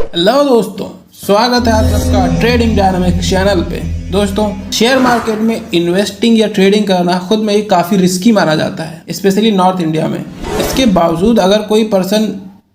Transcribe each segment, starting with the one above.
Hello दोस्तों, स्वागत है आप सबका ट्रेडिंग डायनामिक चैनल पे। दोस्तों, शेयर मार्केट में इन्वेस्टिंग या ट्रेडिंग करना खुद में ही काफ़ी रिस्की माना जाता है, स्पेशली नॉर्थ इंडिया में। इसके बावजूद अगर कोई पर्सन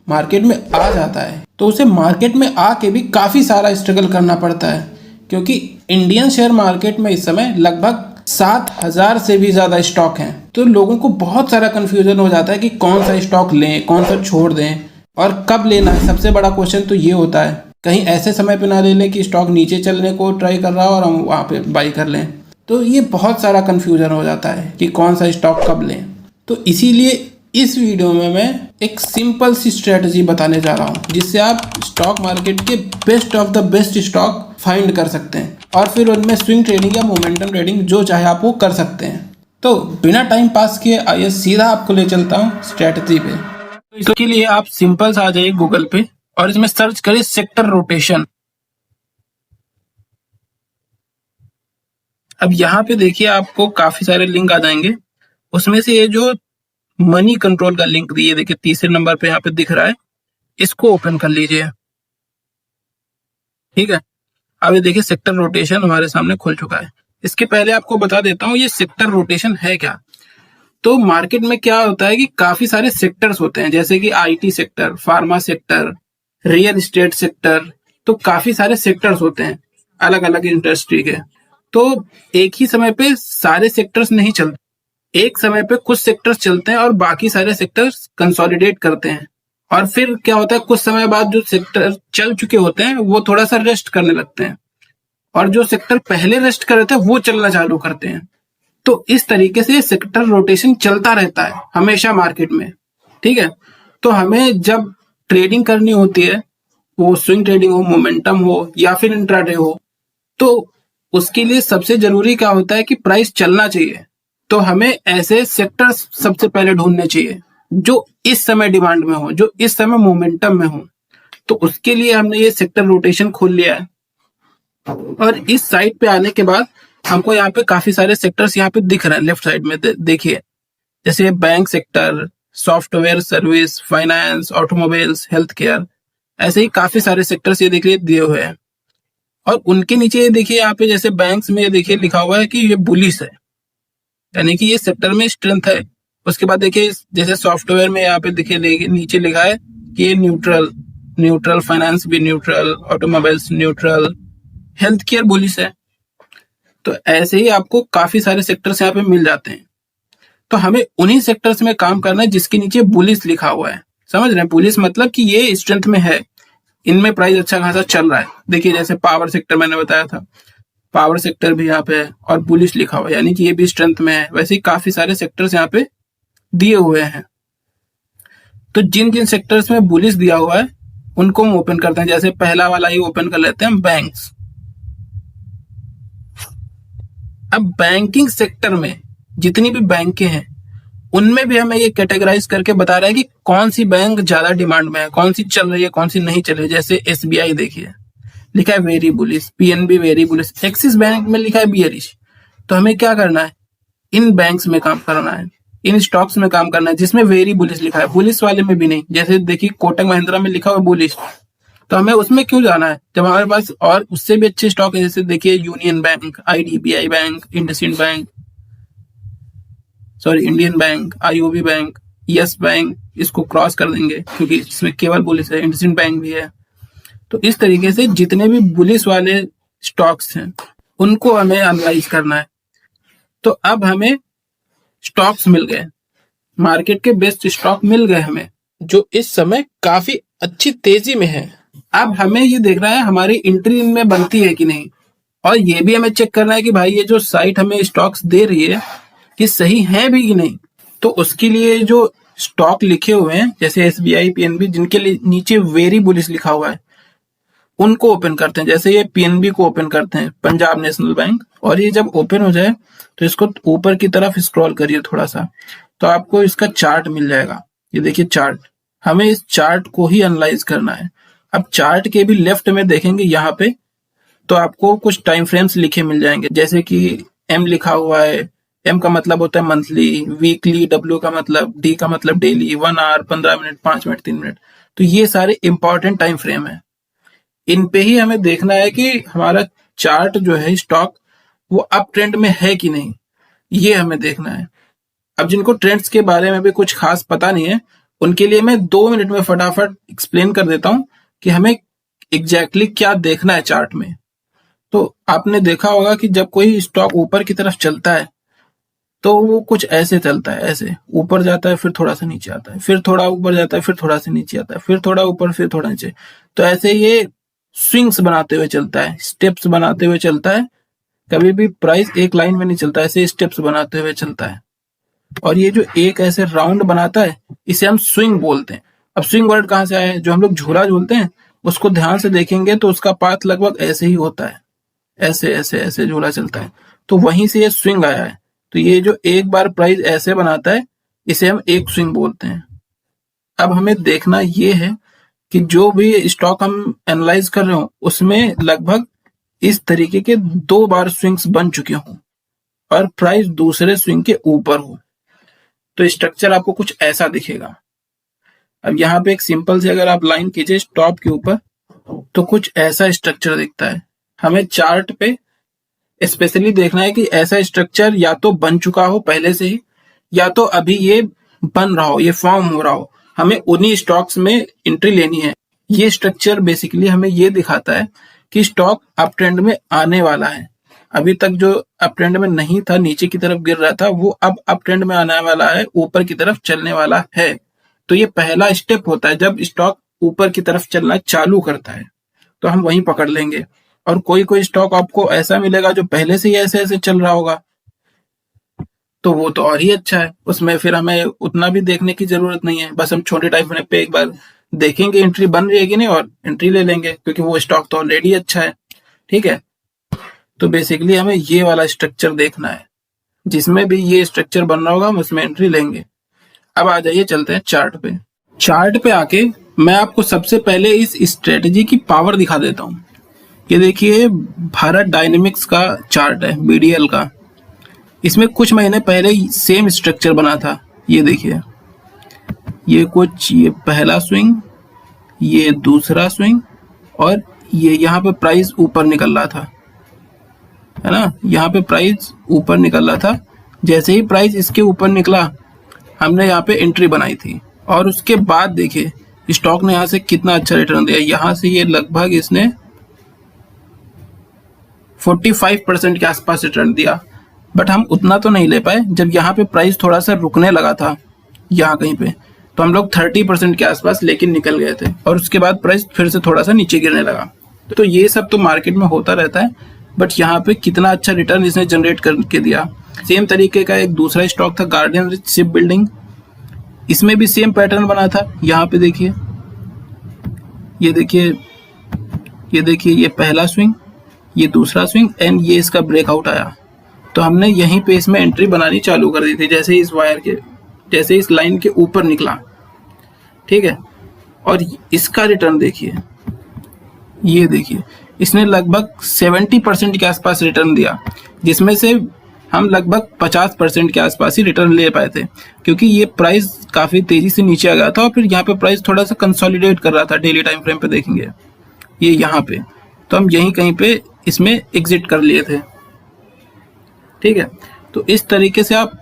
मार्केट में आ जाता है तो उसे मार्केट में आके भी काफ़ी सारा स्ट्रगल करना पड़ता है, क्योंकि इंडियन शेयर मार्केट में इस समय लगभग 7,000 से भी ज़्यादा स्टॉक हैं। तो लोगों को बहुत सारा कन्फ्यूजन हो जाता है कि कौन सा स्टॉक लें, कौन सा छोड़ दें और कब लेना है। सबसे बड़ा क्वेश्चन तो ये होता है, कहीं ऐसे समय पे ना ले लें कि स्टॉक नीचे चलने को ट्राई कर रहा हो और हम वहाँ पे बाई कर लें। तो ये बहुत सारा कन्फ्यूजन हो जाता है कि कौन सा स्टॉक कब लें। तो इसीलिए इस वीडियो में मैं एक सिंपल सी स्ट्रेटजी बताने जा रहा हूँ, जिससे आप स्टॉक मार्केट के best of the best stock find कर सकते हैं और फिर उनमें स्विंग ट्रेडिंग या मोमेंटम ट्रेडिंग जो चाहे आप वो कर सकते हैं। तो बिना टाइम पास किए आइए सीधा आपको ले चलता हूँ स्ट्रेटजी पे। तो इसके लिए आप सिंपल सा आ जाइए गूगल पे और इसमें सर्च करिए सेक्टर रोटेशन। अब यहाँ पे देखिए आपको काफी सारे लिंक आ जाएंगे, उसमें से ये जो मनी कंट्रोल का लिंक दिए देखिए तीसरे नंबर पे यहाँ पे दिख रहा है, इसको ओपन कर लीजिए। ठीक है, अब ये देखिए सेक्टर रोटेशन हमारे सामने खुल चुका है। इसके पहले आपको बता देता हूँ ये सेक्टर रोटेशन है क्या। तो मार्केट में क्या होता है कि काफी सारे सेक्टर्स होते हैं, जैसे कि IT sector, pharma sector, real estate sector. तो काफी सारे सेक्टर्स होते हैं अलग अलग इंडस्ट्री के। तो एक ही समय पे सारे सेक्टर्स नहीं चलते, एक समय पे कुछ सेक्टर्स चलते हैं और बाकी सारे सेक्टर्स कंसोलिडेट करते हैं। और फिर क्या होता है, कुछ समय बाद जो सेक्टर चल चुके होते हैं वो थोड़ा सा रेस्ट करने लगते हैं और जो सेक्टर पहले रेस्ट कर रहे थे वो चलना चालू करते हैं। तो इस तरीके से सेक्टर रोटेशन चलता रहता है हमेशा मार्केट में। ठीक है, तो हमें जब ट्रेडिंग करनी होती है, वो स्विंग ट्रेडिंग हो, मोमेंटम हो या फिर इंट्राडे हो, तो उसके लिए सबसे जरूरी क्या होता है कि प्राइस चलना चाहिए। तो हमें ऐसे सेक्टर्स सबसे पहले ढूंढने चाहिए जो इस समय डिमांड में हो, जो इस समय मोमेंटम में हो। तो उसके लिए हमने ये सेक्टर रोटेशन खोल लिया है और इस साइट पे आने के बाद हमको यहाँ पे काफी सारे सेक्टर्स यहाँ पे दिख रहे हैं लेफ्ट साइड में। देखिए, जैसे bank sector, software service, finance, automobiles, health care, ऐसे ही काफी सारे सेक्टर्स ये देखिए दिए हुए हैं। और उनके नीचे ये देखिए यहाँ पे जैसे बैंक्स में ये देखिए लिखा हुआ है कि ये बुलिश है, यानी कि ये सेक्टर में स्ट्रेंथ है। उसके बाद देखिए जैसे सॉफ्टवेयर में यहाँ पे देखिए नीचे लिखा है कि ये न्यूट्रल, फाइनेंस भी neutral, automobiles neutral, health care bullish है। तो ऐसे ही आपको काफी सारे सेक्टर्स यहाँ पे मिल जाते हैं। तो हमें उन्हीं सेक्टर्स में काम करना है जिसके नीचे बुलिश लिखा हुआ है। समझ रहे हैं, बुलिश मतलब कि ये स्ट्रेंथ में है, इनमें प्राइस अच्छा खासा चल रहा है। देखिए जैसे पावर सेक्टर मैंने बताया था, पावर सेक्टर भी यहाँ पे है और बुलिश लिखा हुआ है, यानी कि ये भी स्ट्रेंथ में है। वैसे ही काफी सारे सेक्टर्स यहाँ पे दिए हुए हैं। तो जिन जिन सेक्टर्स में बुलिश दिया हुआ है उनको हम ओपन करते हैं। जैसे पहला वाला ही ओपन कर लेते हैं, बैंक्स। अब बैंकिंग सेक्टर में जितनी भी बैंकें हैं उनमें भी हमें ये कैटेगराइज करके बता रहा है कि कौन सी बैंक ज्यादा डिमांड में है, कौन सी चल रही है, कौन सी नहीं चल रही है। जैसे एसबीआई देखिए लिखा है very bullish, PNB very bullish, axis bank में लिखा है बियरिश। तो हमें क्या करना है, इन बैंक्स में काम करना है, इन स्टॉक्स में काम करना है जिसमें वेरी बुलिश लिखा है, बुलिश वाले में भी नहीं। जैसे देखिए कोटक महिंद्रा में लिखा हुआ बुलिश, तो हमें उसमें क्यों जाना है जब हमारे पास और उससे भी अच्छे स्टॉक है। जैसे देखिए union bank, IDBI bank, IndusInd bank, sorry Indian bank, IOB bank, yes bank, इसको क्रॉस कर देंगे क्योंकि इसमें केवल बुलिश है। इंडसइंड बैंक भी है। तो इस तरीके से जितने भी बुलिश वाले स्टॉक्स हैं उनको हमें एनालाइज करना है। तो अब हमें स्टॉक्स मिल गए, मार्केट के बेस्ट स्टॉक मिल गए हमें, जो इस समय काफी अच्छी तेजी में है। अब हमें ये देखना है हमारी एंट्री इनमें बनती है कि नहीं, और ये भी हमें चेक करना है कि भाई ये जो साइट हमें स्टॉक्स दे रही है कि सही है भी कि नहीं। तो उसके लिए जो स्टॉक लिखे हुए हैं जैसे एसबीआई, पीएनबी, जिनके लिए नीचे वेरी बुलिश लिखा हुआ है, उनको ओपन करते हैं। जैसे ये पीएनबी को ओपन करते हैं, पंजाब नेशनल बैंक। और ये जब ओपन हो जाए तो इसको ऊपर की तरफ स्क्रॉल करिए थोड़ा सा, तो आपको इसका चार्ट मिल जाएगा। ये देखिए चार्ट, हमें इस चार्ट को ही एनालाइज करना है। अब चार्ट के भी लेफ्ट में देखेंगे यहाँ पे, तो आपको कुछ टाइम फ्रेम्स लिखे मिल जाएंगे। जैसे कि एम लिखा हुआ है, एम का मतलब होता है मंथली, वीकली, डब्ल्यू का मतलब, डी का मतलब daily, 1 hour, 15 minute, 5 minute, 3 minute. तो ये सारे इंपॉर्टेंट टाइम फ्रेम है। इन पे ही हमें देखना है कि हमारा चार्ट जो है स्टॉक वो अप ट्रेंड में है कि नहीं, ये हमें देखना है। अब जिनको ट्रेंड्स के बारे में भी कुछ खास पता नहीं है, उनके लिए मैं 2 मिनट में फटाफट एक्सप्लेन कर देता हूं कि हमें एग्जैक्टली क्या देखना है चार्ट में। तो आपने देखा होगा कि जब कोई स्टॉक ऊपर की तरफ चलता है तो वो कुछ ऐसे चलता है, ऐसे ऊपर जाता है, फिर थोड़ा सा नीचे आता है, फिर थोड़ा ऊपर जाता है, फिर थोड़ा सा नीचे आता है, फिर थोड़ा ऊपर, फिर थोड़ा नीचे। तो ऐसे ये स्विंग्स बनाते हुए चलता है, स्टेप्स बनाते हुए चलता है। कभी भी प्राइस एक लाइन में नहीं चलता, ऐसे स्टेप्स बनाते हुए चलता है। और ये जो एक ऐसे राउंड बनाता है, इसे हम स्विंग बोलते हैं। अब स्विंग वर्ड कहाँ से आया है? जो हम लोग झूला झूलते हैं उसको ध्यान से देखेंगे तो उसका पाथ लगभग ऐसे ही होता है, ऐसे ऐसे ऐसे झूला चलता है, तो वहीं से ये स्विंग आया है। तो ये जो एक बार प्राइस ऐसे बनाता है, इसे हम एक स्विंग बोलते हैं। अब हमें देखना ये है कि जो भी स्टॉक हम एनालाइज कर रहे हो उसमें लगभग इस तरीके के 2 बार स्विंग्स बन चुके हों और प्राइस दूसरे स्विंग के ऊपर हो, तो स्ट्रक्चर आपको कुछ ऐसा दिखेगा। अब यहाँ पे एक सिंपल से अगर आप लाइन कीजिए स्टॉप के ऊपर, तो कुछ ऐसा स्ट्रक्चर दिखता है। हमें चार्ट पे स्पेशली देखना है कि ऐसा स्ट्रक्चर या तो बन चुका हो पहले से ही, या तो अभी ये बन रहा हो, ये फॉर्म हो रहा हो। हमें उन्हीं स्टॉक्स में एंट्री लेनी है। ये स्ट्रक्चर बेसिकली हमें ये दिखाता है कि स्टॉक अप ट्रेंड में आने वाला है। अभी तक जो अप ट्रेंड में नहीं था, नीचे की तरफ गिर रहा था, वो अब अप ट्रेंड में आने वाला है, ऊपर की तरफ चलने वाला है। तो ये पहला स्टेप होता है जब स्टॉक ऊपर की तरफ चलना चालू करता है, तो हम वहीं पकड़ लेंगे। और कोई कोई स्टॉक आपको ऐसा मिलेगा जो पहले से ही ऐसे ऐसे चल रहा होगा, तो वो तो और ही अच्छा है। उसमें फिर हमें उतना भी देखने की जरूरत नहीं है, बस हम छोटे टाइम फ्रेम पे एक बार देखेंगे एंट्री बन रही है कि नहीं और एंट्री ले लेंगे, क्योंकि वो स्टॉक तो ऑलरेडी अच्छा है। ठीक है, तो बेसिकली हमें ये वाला स्ट्रक्चर देखना है, जिसमें भी ये स्ट्रक्चर बन रहा होगा हम उसमें एंट्री लेंगे। अब आ जाइए, चलते हैं चार्ट पे। चार्ट पे आके मैं आपको सबसे पहले इस स्ट्रेटजी की पावर दिखा देता हूँ। ये देखिए भारत डायनेमिक्स का चार्ट है, बीडीएल का। इसमें कुछ महीने पहले ही सेम स्ट्रक्चर बना था। ये देखिए, ये पहला स्विंग, ये दूसरा स्विंग, और ये यहाँ पे प्राइस ऊपर निकल रहा था, है ना। यहाँ पे प्राइस ऊपर निकल रहा था। जैसे ही प्राइस इसके ऊपर निकला, हमने यहाँ पे एंट्री बनाई थी। और उसके बाद देखिए स्टॉक ने यहाँ से कितना अच्छा रिटर्न दिया। यहाँ से ये लगभग इसने 45% के आसपास रिटर्न दिया, बट हम उतना तो नहीं ले पाए। जब यहाँ पे प्राइस थोड़ा सा रुकने लगा था, यहाँ कहीं पे, तो हम लोग 30% के आसपास लेकिन निकल गए थे, और उसके बाद प्राइस फिर से थोड़ा सा नीचे गिरने लगा। तो ये सब तो मार्केट में होता रहता है, बट यहाँ पे कितना अच्छा रिटर्न इसने जनरेट करके दिया। सेम तरीके का एक दूसरा स्टॉक था, गार्डन रिच शिप बिल्डिंग। इसमें भी सेम पैटर्न बना था। यहाँ पे देखिए, ये देखिए ये पहला स्विंग, ये दूसरा स्विंग, एंड ये इसका ब्रेकआउट आया। तो हमने यहीं पे इसमें एंट्री बनानी चालू कर दी थी, जैसे इस लाइन के ऊपर निकला। ठीक है, और इसका रिटर्न देखिए, ये देखिए इसने लगभग 70% के आसपास रिटर्न दिया, जिसमें से हम लगभग 50% के आसपास ही रिटर्न ले पाए थे, क्योंकि ये प्राइस काफी तेजी से नीचे आ गया था और फिर यहाँ पे प्राइस थोड़ा सा कंसोलिडेट कर रहा था। डेली टाइम फ्रेम पे देखेंगे ये यहाँ पे, तो हम यहीं कहीं पे इसमें एग्जिट कर लिए थे। ठीक है, तो इस तरीके से आप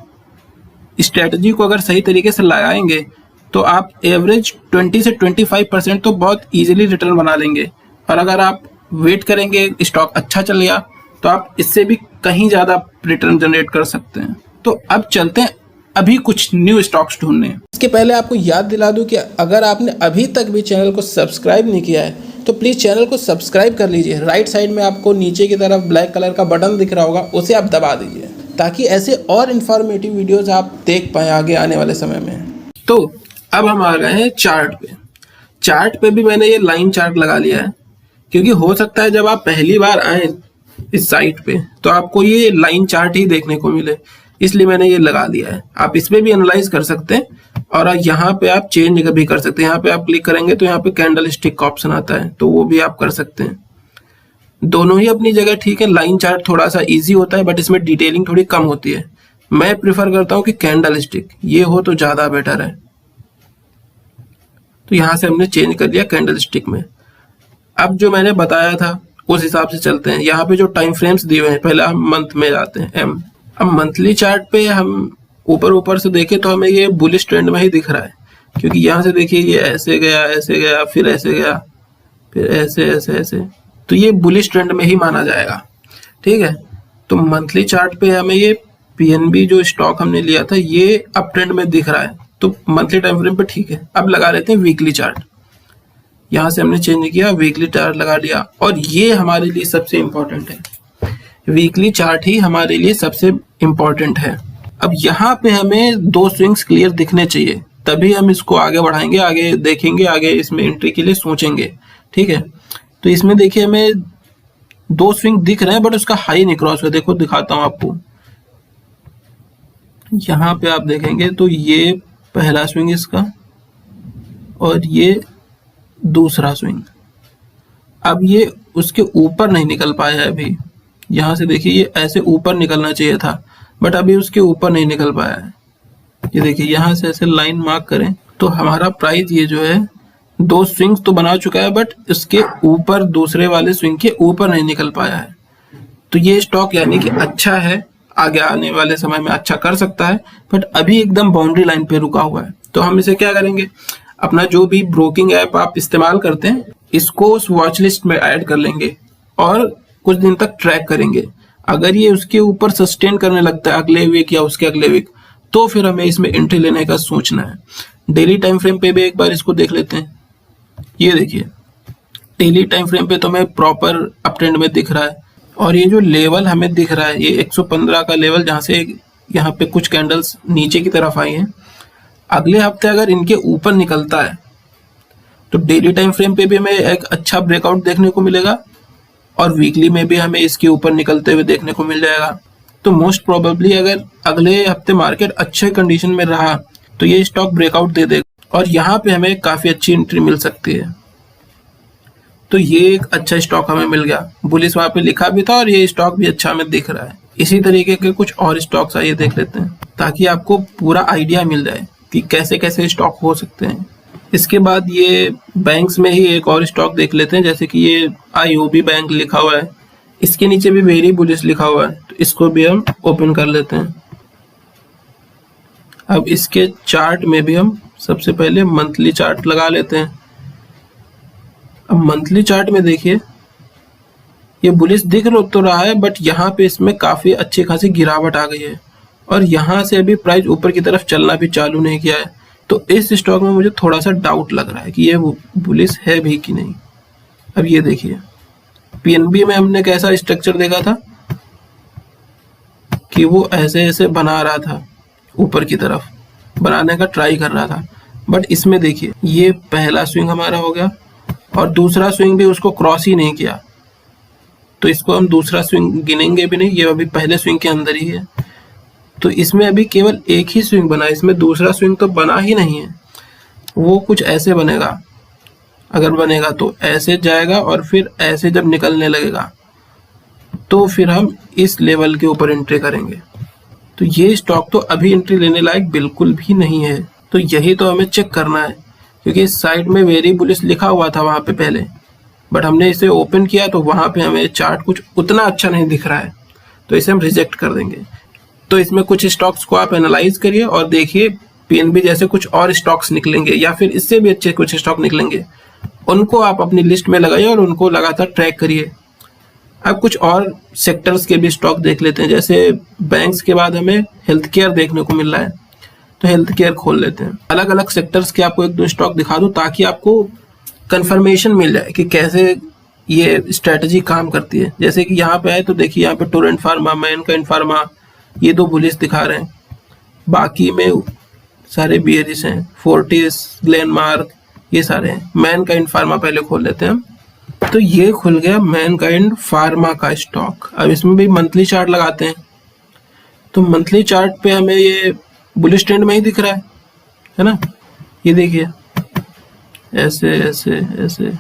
स्ट्रेटजी को अगर सही तरीके से लगाएंगे तो आप एवरेज 20 से 25% तो बहुत इजीली रिटर्न बना लेंगे। और अगर आप वेट करेंगे, स्टॉक अच्छा चल गया, तो आप इससे भी कहीं ज्यादा रिटर्न जनरेट कर सकते हैं। तो अब चलते हैं अभी कुछ न्यू स्टॉक्स ढूंढने। इसके पहले आपको याद दिला दूं कि अगर आपने अभी तक भी चैनल को सब्सक्राइब नहीं किया है तो प्लीज़ चैनल को सब्सक्राइब कर लीजिए। राइट साइड में आपको नीचे की तरफ ब्लैक कलर का बटन दिख रहा होगा, उसे आप दबा दीजिए, ताकि ऐसे और इन्फॉर्मेटिव वीडियोस आप देख पाएँ आगे आने वाले समय में। तो अब हम आ गए हैं चार्ट पे। चार्ट पे भी मैंने ये लाइन चार्ट लगा लिया है, क्योंकि हो सकता है जब आप पहली बार आए इस साइट पे तो आपको ये लाइन चार्ट ही देखने को मिले, इसलिए मैंने ये लगा दिया है। आप इसमें भी एनालाइज कर सकते हैं और यहाँ पे आप चेंज भी कर सकते हैं। यहाँ पे आप क्लिक करेंगे तो यहाँ पे कैंडल स्टिक का ऑप्शन आता है, तो वो भी आप कर सकते हैं। दोनों ही अपनी जगह ठीक है। लाइन चार्ट थोड़ा सा इजी होता है, बट इसमें डिटेलिंग थोड़ी कम होती है। मैं प्रिफर करता हूँ कि कैंडल स्टिक ये हो तो ज्यादा बेटर है। तो यहाँ से हमने चेंज कर दिया कैंडल स्टिक में। अब जो मैंने बताया था उस हिसाब से चलते हैं। यहाँ पे जो टाइम फ्रेम्स दिए हुए हैं, पहले हम मंथ में जाते हैं, एम। अब मंथली चार्ट पे हम ऊपर ऊपर से देखें तो हमें ये बुलिश ट्रेंड में ही दिख रहा है, क्योंकि यहाँ से देखिए ये ऐसे गया, फिर ऐसे गया, फिर ऐसे ऐसे ऐसे, तो ये बुलिश ट्रेंड में ही माना जाएगा। ठीक है, तो मंथली चार्ट पे हमें ये पीएनबी जो स्टॉक हमने लिया था ये अप ट्रेंड में दिख रहा है, तो मंथली टाइम फ्रेम पे ठीक है। अब लगा लेते हैं वीकली चार्ट। यहाँ से हमने चेंज किया, वीकली चार्ट लगा लिया, और ये हमारे लिए सबसे इंपॉर्टेंट है। वीकली चार्ट ही हमारे लिए सबसे इंपॉर्टेंट है। अब यहाँ पे हमें दो स्विंग्स क्लियर दिखने चाहिए, तभी हम इसको आगे बढ़ाएंगे, आगे देखेंगे, आगे इसमें एंट्री के लिए सोचेंगे। ठीक है, तो इसमें देखिए हमें दो स्विंग दिख रहे हैं, बट उसका हाई नहीं क्रॉस हुआ। देखो दिखाता हूं आपको, यहाँ पे आप देखेंगे तो ये पहला स्विंग इसका, और ये दूसरा स्विंग। अब ये उसके ऊपर नहीं निकल पाया है अभी। यहाँ से देखिए ये ऐसे ऊपर निकलना चाहिए था, बट अभी उसके ऊपर नहीं निकल पाया है। ये देखिए यहाँ से ऐसे लाइन मार्क करें तो हमारा प्राइस ये जो है दो स्विंग्स तो बना चुका है, बट इसके ऊपर दूसरे वाले स्विंग के ऊपर नहीं निकल पाया है। तो ये स्टॉक यानी कि अच्छा है, आगे आने वाले समय में अच्छा कर सकता है, बट अभी एकदम बाउंड्री लाइन पे रुका हुआ है। तो हम इसे क्या करेंगे, अपना जो भी ब्रोकिंग ऐप आप इस्तेमाल करते हैं इसको उस वॉच लिस्ट में ऐड कर लेंगे और कुछ दिन तक ट्रैक करेंगे। अगर ये उसके ऊपर सस्टेन करने लगता है अगले वीक या उसके अगले वीक, तो फिर हमें इसमें एंट्री लेने का सोचना है। डेली टाइम फ्रेम पे भी एक बार इसको देख लेते हैं। ये देखिए डेली टाइम फ्रेम पे तो हमें प्रॉपर अप ट्रेंड में दिख रहा है, और ये जो लेवल हमें दिख रहा है ये 115 का लेवल, जहां से यहाँ पे कुछ कैंडल्स नीचे की तरफ आई हैं, अगले हफ्ते अगर इनके ऊपर निकलता है तो डेली टाइम फ्रेम पे भी हमें एक अच्छा ब्रेकआउट देखने को मिलेगा, और वीकली में भी हमें इसके ऊपर निकलते हुए देखने को मिल जाएगा। तो मोस्ट प्रोबेबली अगर अगले हफ्ते मार्केट अच्छे कंडीशन में रहा तो ये स्टॉक ब्रेकआउट दे देगा, और यहाँ पे हमें काफी अच्छी एंट्री मिल सकती है। तो ये एक अच्छा स्टॉक हमें मिल गया, बुलिस वहां पे लिखा भी था, और ये स्टॉक भी अच्छा हमें दिख रहा है। इसी तरीके के कुछ और स्टॉक्स आइए देख लेते हैं, ताकि आपको पूरा आइडिया मिल जाए कि कैसे कैसे स्टॉक हो सकते हैं। इसके बाद ये बैंक्स में ही एक और स्टॉक देख लेते हैं, जैसे कि ये आईओबी बैंक लिखा हुआ है, इसके नीचे भी वेरी बुलिश लिखा हुआ है, तो इसको भी हम ओपन कर लेते हैं। अब इसके चार्ट में भी हम सबसे पहले मंथली चार्ट लगा लेते हैं। अब मंथली चार्ट में देखिए ये बुलिश दिख तो रहा है, बट यहाँ पे इसमें काफी अच्छी खासी गिरावट आ गई है, और यहाँ से अभी प्राइस ऊपर की तरफ चलना भी चालू नहीं किया है। तो इस स्टॉक में मुझे थोड़ा सा डाउट लग रहा है कि ये बुलिश है भी कि नहीं। अब ये देखिए पीएनबी में हमने कैसा स्ट्रक्चर देखा था कि वो ऐसे ऐसे बना रहा था, ऊपर की तरफ बनाने का ट्राई कर रहा था, बट इसमें देखिए ये पहला स्विंग हमारा हो गया, और दूसरा स्विंग भी उसको क्रॉस ही नहीं किया, तो इसको हम दूसरा स्विंग गिनेंगे भी नहीं, ये अभी पहले स्विंग के अंदर ही है। तो इसमें अभी केवल एक ही स्विंग बना है, इसमें दूसरा स्विंग तो बना ही नहीं है। वो कुछ ऐसे बनेगा, अगर बनेगा तो ऐसे जाएगा, और फिर ऐसे जब निकलने लगेगा तो फिर हम इस लेवल के ऊपर एंट्री करेंगे। तो ये स्टॉक तो अभी एंट्री लेने लायक बिल्कुल भी नहीं है। तो यही तो हमें चेक करना है, क्योंकि इस साइड में वेरी बुलिश लिखा हुआ था वहां पे पहले, बट हमने इसे ओपन किया तो वहां पे हमें चार्ट कुछ उतना अच्छा नहीं दिख रहा है, तो इसे हम रिजेक्ट कर देंगे। तो इसमें कुछ स्टॉक्स को आप एनालाइज करिए और देखिए पीएनबी जैसे कुछ और स्टॉक्स निकलेंगे, या फिर इससे भी अच्छे कुछ स्टॉक निकलेंगे, उनको आप अपनी लिस्ट में लगाइए और उनको लगातार ट्रैक करिए। अब कुछ और सेक्टर्स के भी स्टॉक देख लेते हैं, जैसे बैंक्स के बाद हमें हेल्थ केयर देखने को मिल रहा है, तो हेल्थ केयर खोल लेते हैं। अलग अलग सेक्टर्स के आपको एक दो स्टॉक दिखा दूं ताकि आपको कंफर्मेशन मिल जाए कि कैसे ये स्ट्रेटजी काम करती है। जैसे कि यहाँ पे है तो देखिए यहाँ पे टोरेंट फार्मा, मैनकाइंड फार्मा, ये दो बुलिश दिखा रहे हैं, बाकी में सारे बियरिश हैं, फोर्टिस, ग्लेनमार्क, ये सारे हैं। मैनकाइंड फार्मा पहले खोल लेते हैं हम। तो ये खुल गया मैनकाइंड फार्मा का स्टॉक। अब इसमें भी मंथली चार्ट लगाते हैं, तो मंथली चार्ट पे हमें ये बुलिश ट्रेंड में ही दिख रहा है ना। ये देखिए ऐसे ऐसे ऐसे,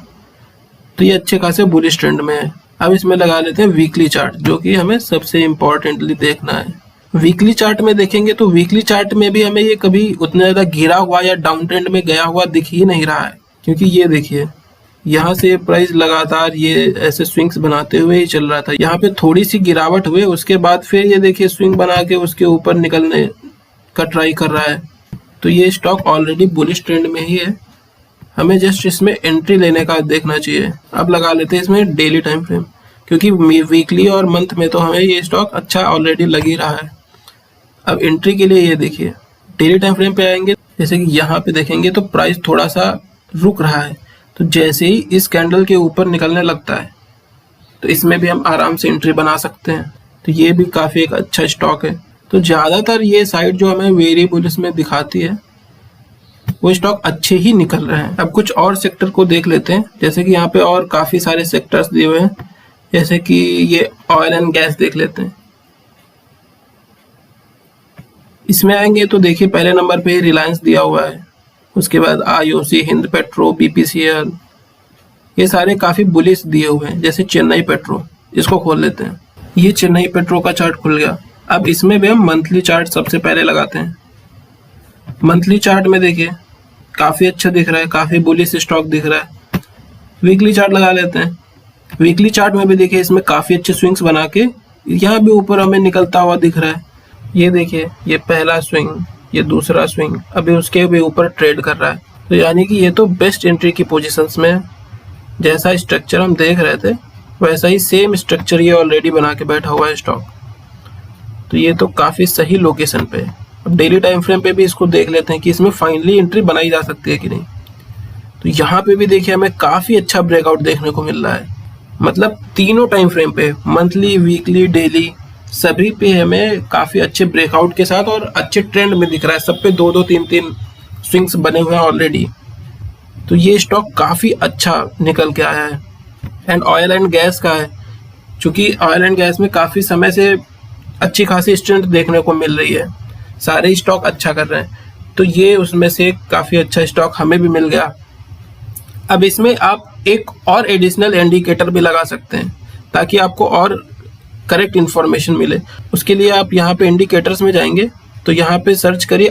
तो ये अच्छे खासे बुलिश ट्रेंड में है। अब इसमें लगा लेते हैं वीकली चार्ट, जो कि हमें सबसे इम्पोर्टेंटली देखना है। वीकली चार्ट में देखेंगे तो वीकली चार्ट में भी हमें ये कभी उतना ज्यादा गिरा हुआ या डाउन ट्रेंड में गया हुआ दिख ही नहीं रहा है, क्योंकि ये देखिए यहाँ से प्राइस लगातार ये ऐसे स्विंग्स बनाते हुए ही चल रहा था। यहाँ पे थोड़ी सी गिरावट हुई, उसके बाद फिर ये देखिए स्विंग बना के उसके ऊपर निकलने का ट्राई कर रहा है। तो ये स्टॉक ऑलरेडी बुलिश ट्रेंड में ही है, हमें जस्ट इसमें एंट्री लेने का देखना चाहिए। अब लगा लेते हैं इसमें डेली टाइम फ्रेम, क्योंकि वीकली और मंथ में तो हमें ये स्टॉक अच्छा ऑलरेडी लग ही रहा है। अब एंट्री के लिए ये देखिए डेली टाइम फ्रेम पे आएंगे, जैसे कि यहाँ पे देखेंगे तो प्राइस थोड़ा सा रुक रहा है। तो जैसे ही इस कैंडल के ऊपर निकलने लगता है तो इसमें भी हम आराम से एंट्री बना सकते हैं। तो ये भी काफ़ी एक अच्छा स्टॉक है। तो ज़्यादातर ये साइड जो हमें वेरिएबल इसमें दिखाती है वो स्टॉक अच्छे ही निकल रहे हैं। अब कुछ और सेक्टर को देख लेते हैं, जैसे कि यहाँ पे और काफ़ी सारे सेक्टर्स दिए हुए हैं, जैसे कि ये ऑयल एंड गैस देख लेते हैं। इसमें आएंगे तो देखिए पहले नंबर पे रिलायंस दिया हुआ है, उसके बाद आईओसी, हिंद पेट्रो, बीपीसीएल, ये सारे काफ़ी बुलिश दिए हुए हैं। जैसे चेन्नई पेट्रो, इसको खोल लेते हैं। ये चेन्नई पेट्रो का चार्ट खुल गया। अब इसमें भी हम मंथली चार्ट सबसे पहले लगाते हैं। मंथली चार्ट में देखिए काफ़ी अच्छा दिख रहा है, काफ़ी बुलिश स्टॉक दिख रहा है। वीकली चार्ट लगा लेते हैं। वीकली चार्ट में भी देखिए इसमें काफ़ी अच्छे स्विंग्स बना के यहाँ भी ऊपर हमें निकलता हुआ दिख रहा है। ये देखिए ये पहला स्विंग, ये दूसरा स्विंग, अभी उसके भी ऊपर ट्रेड कर रहा है। तो यानी कि ये तो बेस्ट एंट्री की पोजीशंस में है। जैसा स्ट्रक्चर हम देख रहे थे वैसा ही सेम स्ट्रक्चर ये ऑलरेडी बना के बैठा हुआ है स्टॉक। तो ये तो काफ़ी सही लोकेशन पे है। अब डेली टाइम फ्रेम पे भी इसको देख लेते हैं कि इसमें फाइनली एंट्री बनाई जा सकती है कि नहीं। तो यहाँ पे भी देखिए हमें काफ़ी अच्छा ब्रेकआउट देखने को मिल रहा है। मतलब तीनों टाइम फ्रेम पे, मंथली, वीकली, डेली, सभी पे हमें काफ़ी अच्छे ब्रेकआउट के साथ और अच्छे ट्रेंड में दिख रहा है। सब पे 2-2, 3-3 स्विंग्स बने हुए हैं ऑलरेडी। तो ये स्टॉक काफ़ी अच्छा निकल के आया है। एंड ऑयल एंड गैस का है, चूँकि ऑयल एंड गैस में काफ़ी समय से अच्छी खासी स्ट्रेंथ देखने को मिल रही है, सारे स्टॉक अच्छा कर रहे हैं। तो ये उसमें से काफ़ी अच्छा स्टॉक हमें भी मिल गया। अब इसमें आप एक और एडिशनल इंडिकेटर भी लगा सकते हैं ताकि आपको और करेक्ट इन्फॉर्मेशन मिले। उसके लिए आप यहाँ पे इंडिकेटर्स में जाएंगे तो यहाँ पे सर्च करिए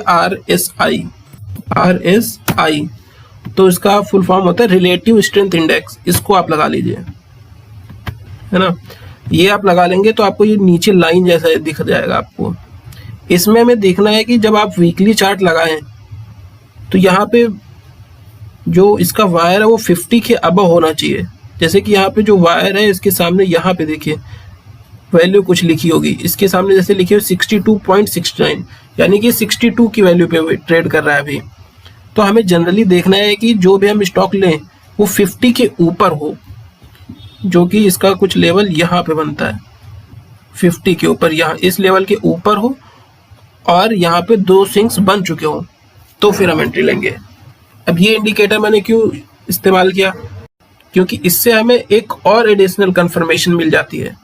RSI। तो इसका फुल फॉर्म होता है रिलेटिव स्ट्रेंथ इंडेक्स। इसको आप लगा लीजिए, है ना। ये आप लगा लेंगे तो आपको ये नीचे लाइन जैसा दिख जाएगा आपको। इसमें हमें देखना है कि जब आप वीकली चार्ट लगाएं तो यहाँ पे जो इसका वायर है वो 50 के अबव होना चाहिए। जैसे कि यहाँ पे जो वायर है इसके सामने यहाँ पे देखिए वैल्यू कुछ लिखी होगी, इसके सामने जैसे लिखी हो 62.69, यानी कि 62 की वैल्यू पे ट्रेड कर रहा है अभी। तो हमें जनरली देखना है कि जो भी हम स्टॉक लें वो 50 के ऊपर हो, जो कि इसका कुछ लेवल यहाँ पे बनता है 50 के ऊपर, यहाँ इस लेवल के ऊपर हो और यहाँ पे 2 स्विंग्स बन चुके हो, तो फिर हम एंट्री लेंगे। अब ये इंडिकेटर मैंने क्यों इस्तेमाल किया, क्योंकि इससे हमें एक और एडिशनल कंफर्मेशन मिल जाती है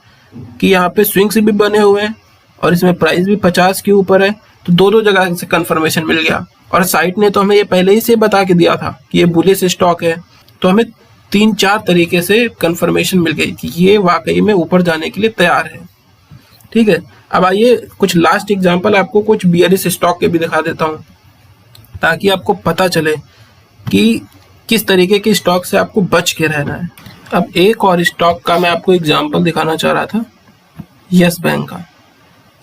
कि यहाँ पे स्विंग्स भी बने हुए हैं और इसमें प्राइस भी 50 के ऊपर है। तो 2 जगह से कंफर्मेशन मिल गया। और साइट ने तो हमें ये पहले ही से बता के दिया था कि ये बुलिश स्टॉक है, तो हमें 3-4 तरीके से कंफर्मेशन मिल गई कि ये वाकई में ऊपर जाने के लिए तैयार है। ठीक है, अब आइए कुछ लास्ट एग्जांपल आपको कुछ बियरिश स्टॉक के भी दिखा देता हूँ ताकि आपको पता चले कि किस तरीके के स्टॉक से आपको बच के रहना है। अब एक और स्टॉक का मैं आपको एग्जांपल दिखाना चाह रहा था, यस बैंक का।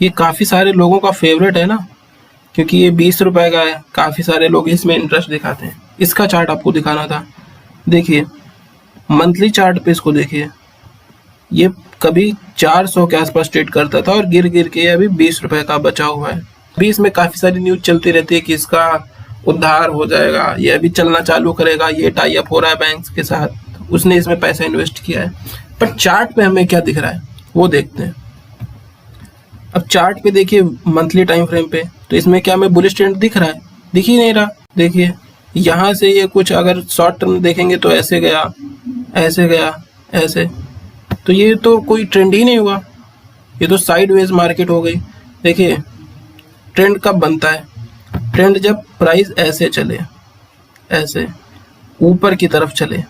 ये काफ़ी सारे लोगों का फेवरेट है ना, क्योंकि ये 20 रुपए का है। काफ़ी सारे लोग इसमें इंटरेस्ट दिखाते हैं। इसका चार्ट आपको दिखाना था। देखिए मंथली चार्ट पे इसको देखिए, ये कभी 400 के आसपास ट्रेड करता था और गिर गिर के अभी 20 रुपए का बचा हुआ है। अभी इसमें काफ़ी सारी न्यूज़ चलती रहती है कि इसका उद्धार हो जाएगा, ये अभी चलना चालू करेगा, ये टाई अप हो रहा है बैंक के साथ, उसने इसमें पैसा इन्वेस्ट किया है। पर चार्ट पे हमें क्या दिख रहा है वो देखते हैं। अब चार्ट पे देखिए मंथली टाइम फ्रेम पे, तो इसमें क्या हमें बुलिश ट्रेंड दिख रहा है? दिख ही नहीं रहा। देखिए यहाँ से ये कुछ अगर शॉर्ट टर्म देखेंगे तो ऐसे गया, ऐसे गया, ऐसे, तो ये तो कोई ट्रेंड ही नहीं हुआ, ये तो साइडवेज मार्केट हो गई। देखिए ट्रेंड कब बनता है? ट्रेंड जब प्राइस ऐसे चले, ऐसे ऊपर की तरफ चले,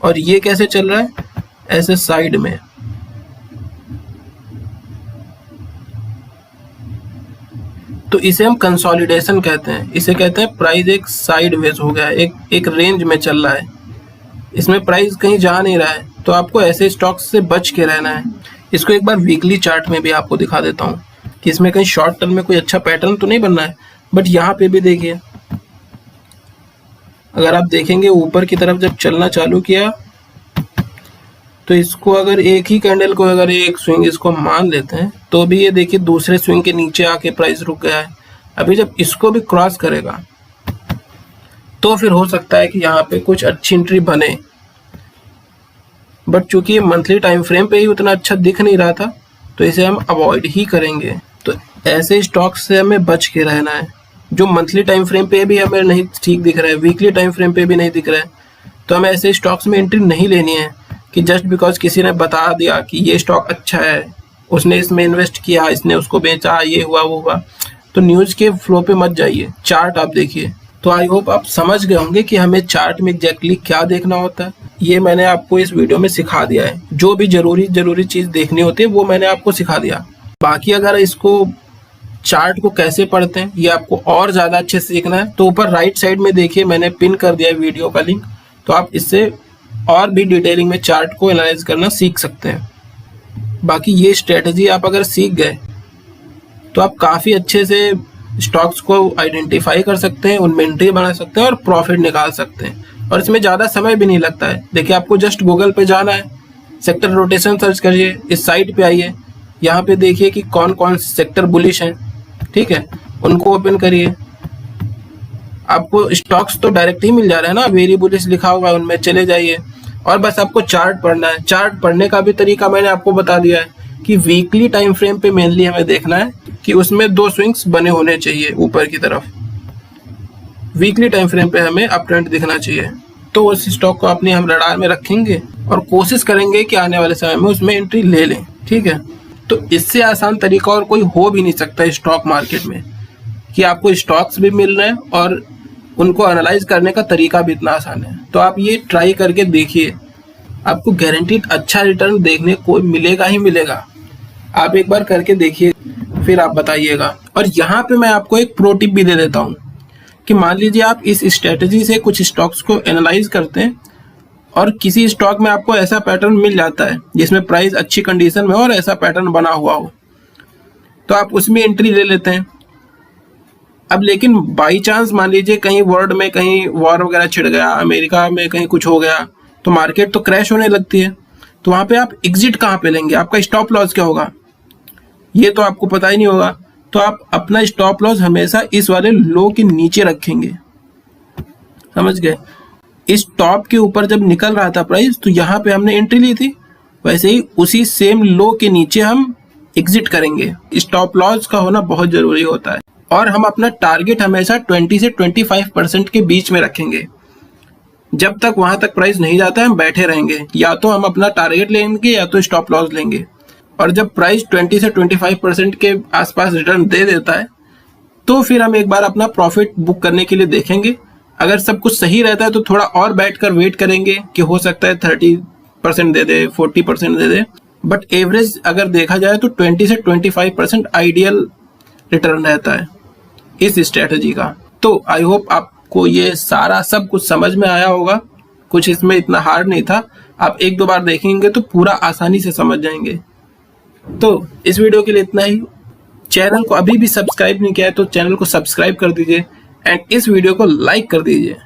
और ये कैसे चल रहा है? ऐसे साइड में। तो इसे हम कंसोलिडेशन कहते हैं। इसे कहते हैं प्राइस एक साइडवेज हो गया है, एक रेंज में चल रहा है। इसमें प्राइस कहीं जा नहीं रहा है, तो आपको ऐसे स्टॉक्स से बच के रहना है। इसको एक बार वीकली चार्ट में भी आपको दिखा देता हूँ कि इसमें कहीं शॉर्ट टर्म में कोई अच्छा पैटर्न तो नहीं बनना है। बट यहाँ पे भी देखिए, अगर आप देखेंगे ऊपर की तरफ जब चलना चालू किया तो इसको अगर एक ही कैंडल को अगर एक स्विंग इसको मान लेते हैं तो भी ये देखिए दूसरे स्विंग के नीचे आके प्राइस रुक गया है। अभी जब इसको भी क्रॉस करेगा तो फिर हो सकता है कि यहाँ पे कुछ अच्छी एंट्री बने, बट चूंकि ये मंथली टाइम फ्रेम पे ही उतना अच्छा दिख नहीं रहा था तो इसे हम अवॉइड ही करेंगे। तो ऐसे स्टॉक्स से हमें बच के रहना है जो मंथली टाइम फ्रेम पे भी हमें नहीं ठीक दिख रहा है, वीकली टाइम फ्रेम पे भी नहीं दिख रहा है, तो हमें ऐसे स्टॉक्स में एंट्री नहीं लेनी है कि जस्ट बिकॉज किसी ने बता दिया कि ये स्टॉक अच्छा है, उसने इसमें इन्वेस्ट किया, इसने उसको बेचा, ये हुआ वो हुआ, तो न्यूज़ के फ्लो पे मत जाइए। चार्ट आप देखिए। तो आई होप आप समझ गए होंगे कि हमें चार्ट में एग्जैक्टली क्या देखना होता है। ये मैंने आपको इस वीडियो में सिखा दिया है, जो भी जरूरी चीज़ देखनी होती है वो मैंने आपको सिखा दिया। बाकी अगर इसको चार्ट को कैसे पढ़ते हैं ये आपको और ज़्यादा अच्छे से सीखना है तो ऊपर राइट साइड में देखिए मैंने पिन कर दिया है वीडियो का लिंक, तो आप इससे और भी डिटेलिंग में चार्ट को एनालाइज करना सीख सकते हैं। बाकी ये स्ट्रेटजी आप अगर सीख गए तो आप काफ़ी अच्छे से स्टॉक्स को आइडेंटिफाई कर सकते हैं, उनमें एंट्री बना सकते हैं और प्रॉफिट निकाल सकते हैं, और इसमें ज़्यादा समय भी नहीं लगता है। देखिए आपको जस्ट गूगल पे जाना है, सेक्टर रोटेशन सर्च करिए, इस साइट पे आइए, यहाँ पे देखिए कि कौन कौन से सेक्टर बुलिश हैं, ठीक है, उनको ओपन करिए। आपको स्टॉक्स तो डायरेक्ट ही मिल जा रहा है ना, वेरी बुलिश लिखा हुआ है, उनमें चले जाइए और बस आपको चार्ट पढ़ना है। चार्ट पढ़ने का भी तरीका मैंने आपको बता दिया है कि वीकली टाइम फ्रेम पे मेनली हमें देखना है कि उसमें 2 स्विंग्स बने होने चाहिए ऊपर की तरफ। वीकली टाइम फ्रेम पे हमें अप ट्रेंड दिखना चाहिए, तो उस स्टॉक को अपने हम रडार में रखेंगे और कोशिश करेंगे कि आने वाले समय में उसमें एंट्री ले लें, ठीक है। तो इससे आसान तरीका और कोई हो भी नहीं सकता स्टॉक मार्केट में कि आपको स्टॉक्स भी मिल रहे हैं और उनको एनालाइज करने का तरीका भी इतना आसान है। तो आप ये ट्राई करके देखिए, आपको गारंटीड अच्छा रिटर्न देखने को मिलेगा ही मिलेगा। आप एक बार करके देखिए, फिर आप बताइएगा। और यहाँ पे मैं आपको एक प्रो टिप भी दे देता हूँ कि मान लीजिए आप इस स्ट्रेटजी से कुछ स्टॉक्स को एनालाइज करते हैं और किसी स्टॉक में आपको ऐसा पैटर्न मिल जाता है जिसमें प्राइस अच्छी कंडीशन में हो और ऐसा पैटर्न बना हुआ हो, तो आप उसमें एंट्री ले लेते हैं। अब लेकिन बाई चांस मान लीजिए कहीं वर्ल्ड में कहीं वॉर वगैरह छिड़ गया, अमेरिका में कहीं कुछ हो गया, तो मार्केट तो क्रैश होने लगती है, तो वहाँ पे आप एग्जिट कहाँ पे लेंगे, आपका स्टॉप लॉस क्या होगा, ये तो आपको पता ही नहीं होगा। तो आप अपना स्टॉप लॉस हमेशा इस वाले लो के नीचे रखेंगे, समझ गए। इस टॉप के ऊपर जब निकल रहा था प्राइस तो यहाँ पे हमने एंट्री ली थी, वैसे ही उसी सेम लो के नीचे हम एग्जिट करेंगे। स्टॉप लॉस का होना बहुत जरूरी होता है और हम अपना टारगेट हमेशा 20 से 25% के बीच में रखेंगे। जब तक वहां तक प्राइस नहीं जाता है हम बैठे रहेंगे, या तो हम अपना टारगेट लेंगे या तो स्टॉप लॉस लेंगे। और जब प्राइस 20 से 25% के आसपास रिटर्न दे देता है तो फिर हम एक बार अपना प्रॉफिट बुक करने के लिए देखेंगे। अगर सब कुछ सही रहता है तो थोड़ा और बैठकर वेट करेंगे कि हो सकता है 30% दे दे, 40% दे दे, बट एवरेज अगर देखा जाए तो 20 से 25% आइडियल रिटर्न रहता है इस स्ट्रेटजी का। तो आई होप आपको ये सारा सब कुछ समझ में आया होगा, कुछ इसमें इतना हार्ड नहीं था। आप 1-2 बार देखेंगे तो पूरा आसानी से समझ जाएंगे। तो इस वीडियो के लिए इतना ही। चैनल को अभी भी सब्सक्राइब नहीं किया है तो चैनल को सब्सक्राइब कर दीजिए एंड इस वीडियो को लाइक कर दीजिए।